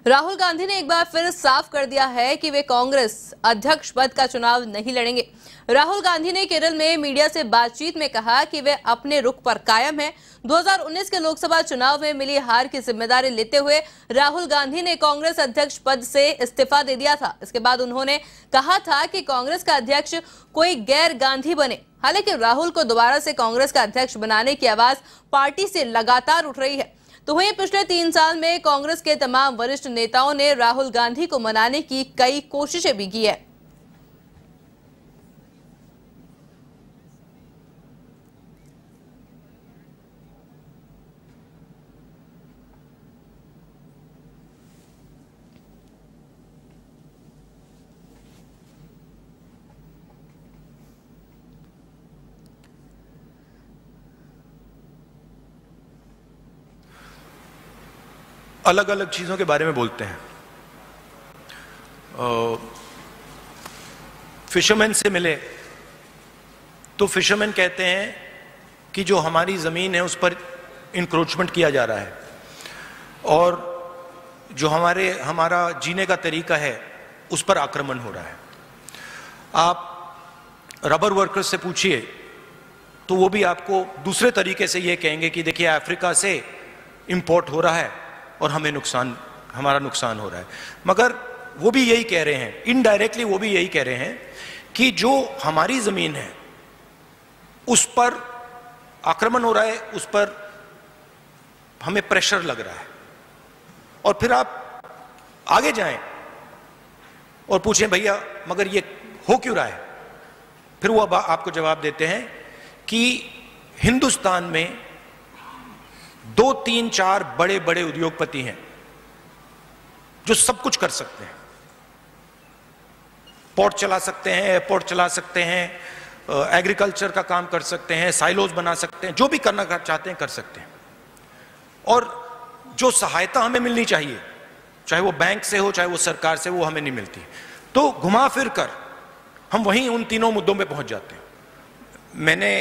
राहुल गांधी ने एक बार फिर साफ कर दिया है कि वे कांग्रेस अध्यक्ष पद का चुनाव नहीं लड़ेंगे। राहुल गांधी ने केरल में मीडिया से बातचीत में कहा कि वे अपने रुख पर कायम हैं। 2019 के लोकसभा चुनाव में मिली हार की जिम्मेदारी लेते हुए राहुल गांधी ने कांग्रेस अध्यक्ष पद से इस्तीफा दे दिया था। इसके बाद उन्होंने कहा था कि कांग्रेस का अध्यक्ष कोई गैर गांधी बने। हालांकि राहुल को दोबारा से कांग्रेस का अध्यक्ष बनाने की आवाज पार्टी से लगातार उठ रही है। तो वहीं पिछले 3 साल में कांग्रेस के तमाम वरिष्ठ नेताओं ने राहुल गांधी को मनाने की कई कोशिशें भी की है। अलग अलग चीजों के बारे में बोलते हैं। फिशरमैन से मिले तो फिशरमैन कहते हैं कि जो हमारी जमीन है उस पर इंक्रोचमेंट किया जा रहा है और जो हमारा जीने का तरीका है उस पर आक्रमण हो रहा है। आप रबर वर्कर्स से पूछिए तो वो भी आपको दूसरे तरीके से ये कहेंगे कि देखिए अफ्रीका से इंपोर्ट हो रहा है और हमारा नुकसान हो रहा है। मगर वो भी यही कह रहे हैं, इनडायरेक्टली वो भी यही कह रहे हैं कि जो हमारी जमीन है उस पर आक्रमण हो रहा है, उस पर हमें प्रेशर लग रहा है। और फिर आप आगे जाएं और पूछें भैया मगर ये हो क्यों रहा है, फिर वो आपको जवाब देते हैं कि हिंदुस्तान में 2, 3, 4 बड़े बड़े उद्योगपति हैं जो सब कुछ कर सकते हैं। पोर्ट चला सकते हैं, एयरपोर्ट चला सकते हैं, एग्रीकल्चर का काम कर सकते हैं, साइलोज बना सकते हैं, जो भी करना चाहते हैं कर सकते हैं। और जो सहायता हमें मिलनी चाहिए, चाहे वो बैंक से हो चाहे वो सरकार से, वो हमें नहीं मिलती। तो घुमा फिर कर हम वहीं उन तीनों मुद्दों पे पहुंच जाते हैं। मैंने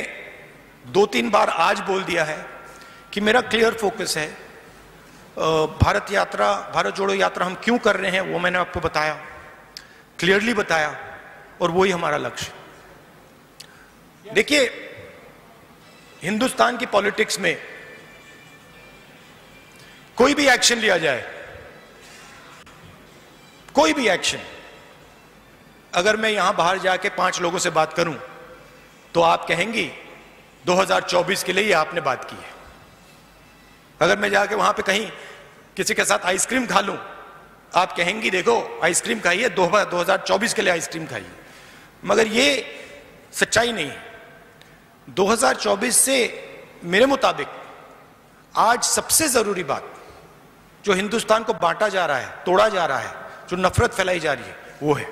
2-3 बार आज बोल दिया है कि मेरा क्लियर फोकस है। भारत जोड़ो यात्रा हम क्यों कर रहे हैं वो मैंने आपको बताया, क्लियरली बताया, और वही हमारा लक्ष्य। देखिए हिंदुस्तान की पॉलिटिक्स में कोई भी एक्शन लिया जाए, कोई भी एक्शन, अगर मैं यहां बाहर जाके 5 लोगों से बात करूं तो आप कहेंगी 2024 के लिए ये आपने बात की है। अगर मैं जाके वहां पे कहीं किसी के साथ आइसक्रीम खा लूं, आप कहेंगी देखो आइसक्रीम खाइए, 2024 के लिए आइसक्रीम खाइए। मगर ये सच्चाई नहीं है। 2024 से मेरे मुताबिक आज सबसे जरूरी बात जो हिंदुस्तान को बांटा जा रहा है, तोड़ा जा रहा है, जो नफरत फैलाई जा रही है, वो है